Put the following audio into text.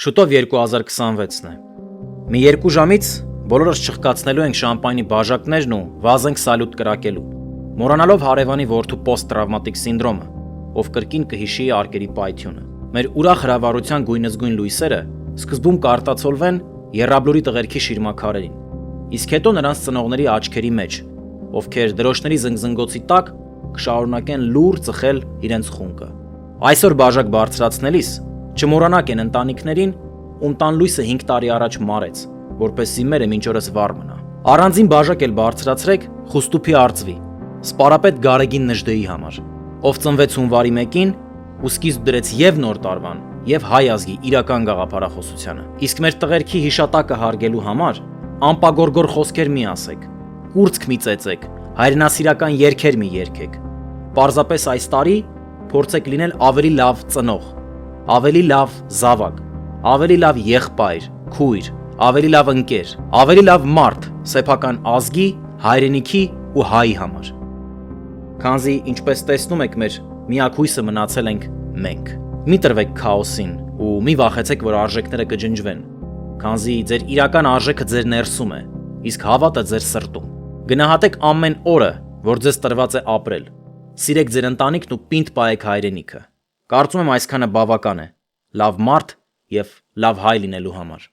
Շուտով 2026-ն է։ Մի 2 ժամից բոլորս չխկացնելու ենք շամպայնի բաժակներն ու վազ ենք սալյուտ կրակելու, մոռանալով հարևանի որդու պոստ-տրավմատիկ սինդրոմը, ով կրկին կհիշի արկերի պայթյունը։ Մեր ուրախ հրավառության գույնզգույն լույսերը սկզբում կարտացոլվեն եռաբլուրի տղերքի շիրմաքարերին, իսկ հետո նրանց ծնողների աչքերի մեջ, ովքեր դրոշների զնգզնգոցի տակ կշարունակեն լուռ ծխել իրենց խունկը։ Այսօր բաժակ բարձրացնելիս չմոռանաք այն ընտանիքներին, ում տան լույսը 5 տարի առաջ մարեց, որպեսզի մերը մինչ օրս վառ մնա։ Առանձին բաժակ էլ բարձրացրեք Խուստուփի արծվի, սպարապետ Գարեգին Նժդեի համար, ով ծնվեց հունվարի 1-ին ու սկիզբ դրեց եւ նոր տարվան, եւ հայ ազգի իրական գաղափարախոսությանը։ Իսկ մեր տղերքի հիշատակը հարգելու համար անպագորգոր խոսքեր մի ասեք, կուրծք մի ծեծեք, հայրենասիրական երգեր մի երգեք։ Պարզապես այս տարի փորձեք լինել ավելի լավ ծնող, ավելի լավ զավակ, ավելի լավ եղբայր, քույր, ավելի լավ ընկեր, ավելի լավ մարդ սեփական ազգի, հայրենիքի ու հայի համար։ Քանզի ինչպես տեսնում եք, մեր միակ հույսը մնացել ենք մենք։ Մի տրվեք քաոսին ու մի վախեցեք, որ արժեքները կջնջվեն, քանզի ձեր իրական արժեքը ձեր ներսում է, իսկ հավատը ձեր սրտում։ Գնահատեք ամեն օրը, որ ձեզ տրված է ապրել։ Սիրեք ձեր ընտանիքն ու պինդ պահեք հայրենիքը։ Կարծում եմ այսքանը բավական է լավ մարդ եւ լավ հայ լինելու համար։